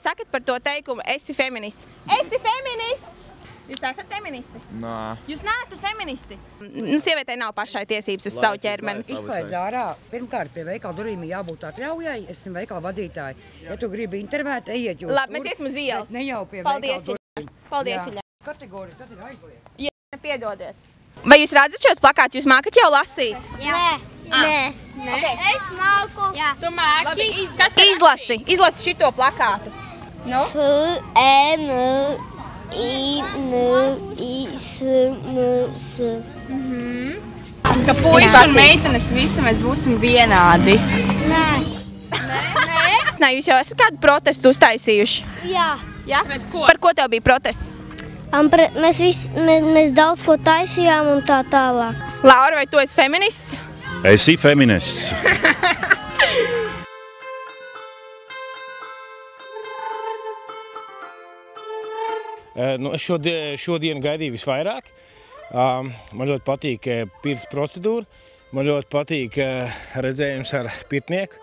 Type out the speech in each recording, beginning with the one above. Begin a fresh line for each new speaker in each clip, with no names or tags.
sakat par to teikumu, esi feminists? Esi feminists! Jūs esat feministi?
Nā.
Jūs neesat feministi? Sievietei nav pašai tiesības uz savu ķermeni.
Izslēdz ārā. Pirmkārt, pie veikala durvīm jābūt atļaujai. Es esmu veikala vadītāji. Ja tu gribi intervēt, ejiet jūs.
Labi, mēs iesim uz ielas.
Ne jau pie veikala durvīm.
Paldies, Iļa.
Kategorija, tas ir aizliegts.
Jā, piedodiet. Vai jūs redzat šos plakātus? Jūs mākat jau lasīt?
Jā. Nē.
Okay.
Es māku. Jā.
Tu māki?
Izlasi šito plakātu. Nu?
Ka puiši un meitenes visi mēs būsim vienādi.
Nē.
Nē, jūs jau esat kādu protestu uztaisījuši?
Jā.
Jā?
Pret ko?
Par ko tev bija protests?
Mēs daudz ko taisījām un tā tālāk.
Laura, vai tu esi feminists?
Esi feminists.
Es šodien gaidīju visvairāk. Man ļoti patīk pirts procedūra. Man ļoti patīk redzējums ar pirtnieku.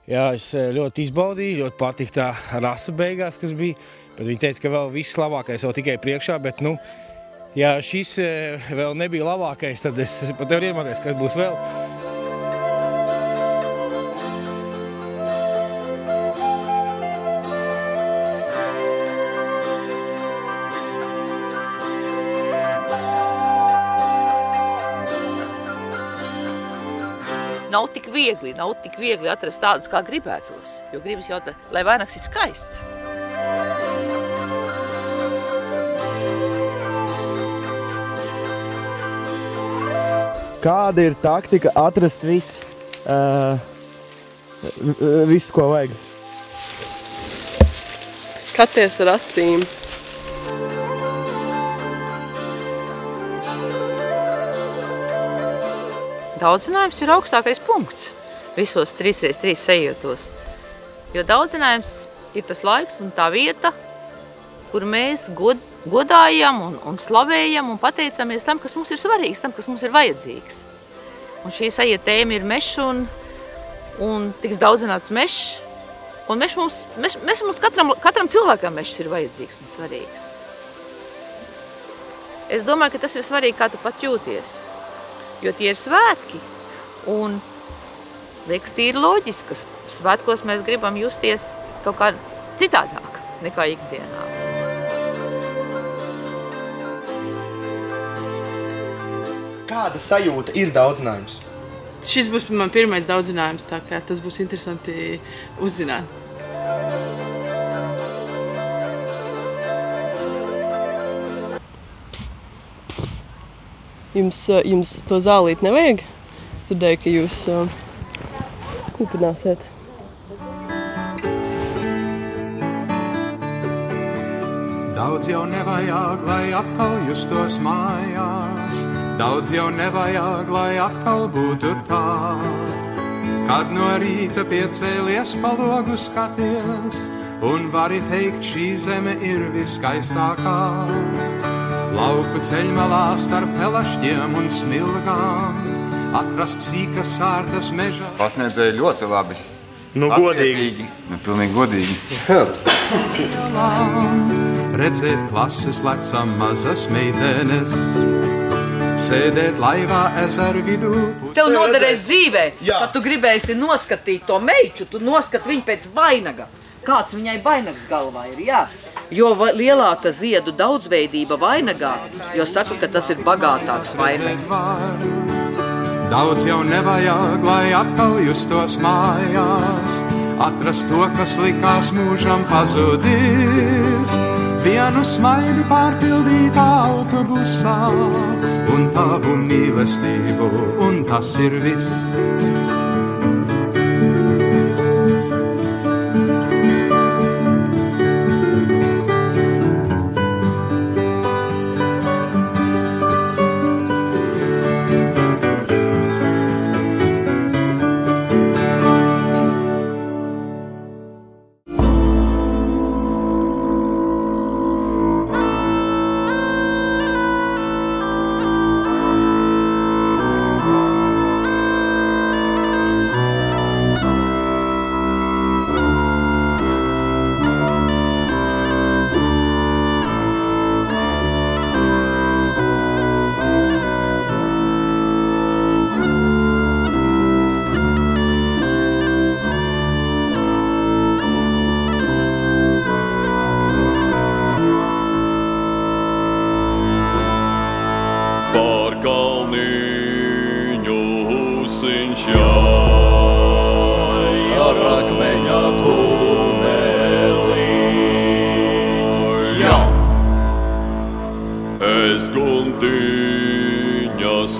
Jā, es ļoti izbaudīju, ļoti patīk tā rasa beigās, kas bija. Bet viņi teica, ka vēl viss labākais vēl tikai priekšā, bet, ja šis vēl nebija labākais, tad es pat nevaru iedomāties, kas būs vēl.
Nav tik viegli atrast tādus, kā gribētos, jo gribas jau, lai vainags ir skaists.
Kāda ir taktika atrast visu, ko vajag?
Skaties ar acīm.
Daudzinājums ir augstākais punkts visos 3x3 sajūtos, jo daudzinājums ir tas laiks un tā vieta, kur mēs godājam un slavējam un pateicamies tam, kas mums ir svarīgs, tam, kas mums ir vajadzīgs. Un šī sajiet tēma ir mešs un tiks daudzināts mešs, un katram cilvēkam mešs ir vajadzīgs un svarīgs. Es domāju, ka tas ir svarīgi, kā tu pats jūties. Jo tie ir svētki, un liekas tīri loģiski, ka svētkos mēs gribam justies kaut kā citādāk nekā ikdienā.
Kāda sajūta ir daudzinājums?
Šis būs man pirmais daudzinājums, tā kā tas būs interesanti uzzināt. Jums to zālīt nevajag? Es dzirdēju, ka jūs kūpināsiet.
Daudz jau nevajag, lai atkal justos mājās. Daudz jau nevajag, lai atkal būtu tā. Kad no rīta piecēlies pa logu skaties, un vari teikt, šī zeme ir viskaistākā. Lauku ceļmalā starp pelašķiem un smilgām atrast sīkas sārtas meža.
Pasniedzēja ļoti labi.
Godīgi.
Pilnīgi godīgi.
Redzēt klases lecam mazas meitenes, sēdēt laivā ezeru vidū.
Tev noderēs dzīvē, kad tu gribēsi noskatīt to meiču, tu noskat viņu pēc vainaga. Kāds viņai vainags galvā ir, jā. Jo lielāka ziedu daudzveidība vainagā, jo saka, ka tas ir bagātāks vainags.
Daudz jau nevajag, lai atkal justos mājās, atrast to, kas likās mūžam pazudis. Vienu smaidu pārpildītā autobusā un tavu mīlestību, un tas ir viss.
skuntiņas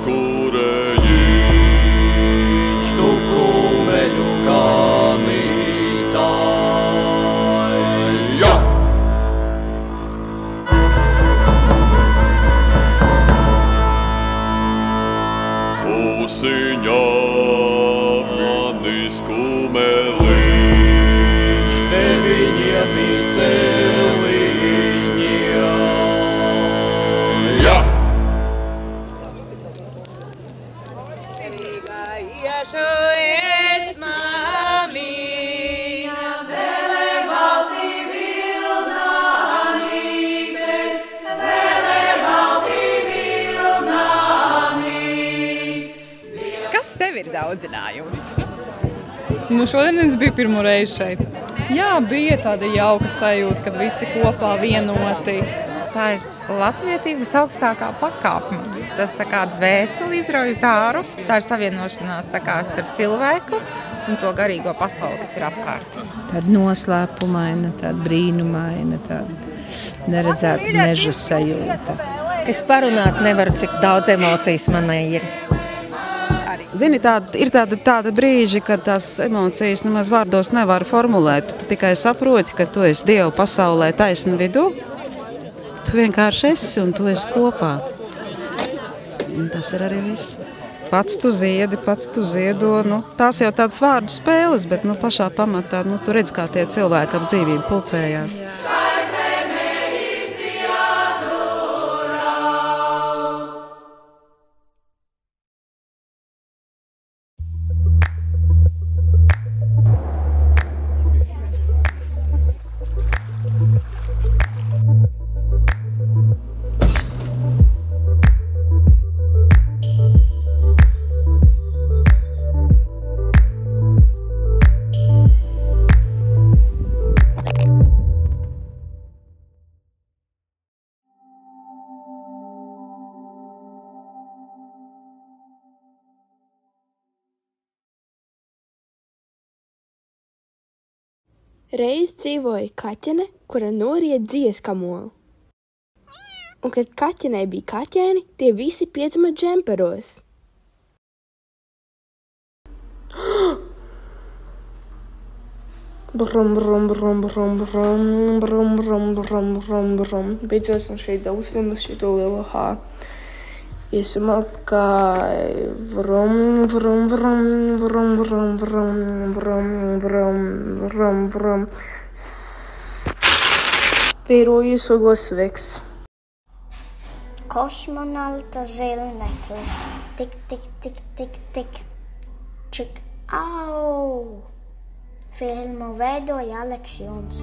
kurejiņš, tu kumeļu ganītājs. Ja! Pusiņā manis kumeliņš, deviņiem celiņiem. Ja!
Kas tev ir daudzinājums?
Šodien es biju pirmo reizi šeit. Jā, bija tāda jauka sajūta, kad visi kopā vienoti.
Tā ir latvietības augstākā pakāpme. Tas tā kā dvēseli izraujas āru. Tā ir savienošanās tā kā starp cilvēku un to garīgo pasauli, kas ir apkārt.
Tāda noslēpumaina, tāda brīnumaina, tāda neredzēta meža sajūta.
Es parunāt nevaru, cik daudz emocijas manai ir.
Zini, ir tāda brīži, kad tās emocijas nemaz vārdos nevar formulēt. Tu tikai saproti, ka tu esi Dievu pasaulē taisni vidū. Tu vienkārši esi un tu esi kopā. Un tas ir arī viss. Pats tu ziedi, pats tu ziedo. Tās jau tādas vārdu spēles, bet pašā pamatā tu redz, kā tie cilvēki ap dzīvību pulcējās.
Reiz dzīvoja kaķene, kura noriet dzieskamolu. Un, kad kaķenei bija kaķēni, tie visi piedzima džemperos. Brum, brum, brum, brum, brum, brum, brum, brum, brum, brum. Beidzot no šeit dausiem uz šito lielo hāru. Iesim apkārt. Vrum, vrum, vrum, vrum, vrum, vrum, vrum, vrum, vrum, vrum. Vīrojas ogles sveiks.
Kosmonauta zilneklis. Tik, tik, tik, tik, tik. Čik, au! Filmu veidoja Aleks Jons.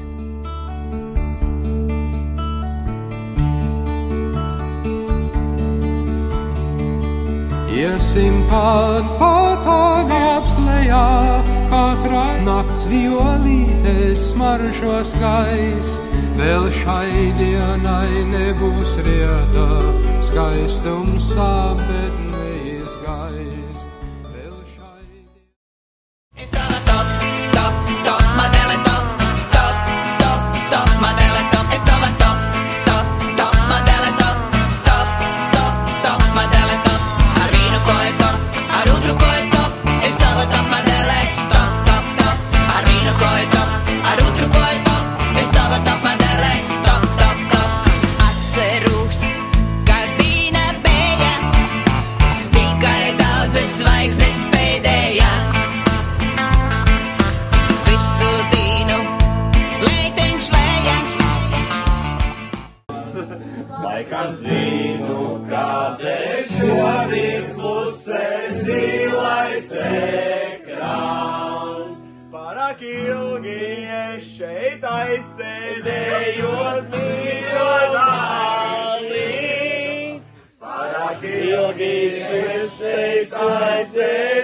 Iesim pār Patagāps lejā, katrā nakts violītē smaržos gais. Vēl šai dienai nebūs rieta, skaistums sāp, bet neizgaist. Vēl šai dienai... Es tava top, top, top, madele top, top, top, top, madele top. Es tava top, top, top, madele top, top, top, top, madele top. Ar vīnu ko ir top, ar udru ko ir top. Es tava top, madele top, top, top. Ar vīnu ko ir top, ar udru ko ir top. Es tava top, madele top, top, top. Atcerūs, kad bija nebija, tikai daudzas zvaigznes pēdējā. Visu dienu leiteņš lejā.
Laikam zinu, kādēļ šodien klusē zilais ekrāns. Pārāk ilgi es šeit aizsēdējos mīļotājī. Pārāk ilgi es šeit aizsēdējos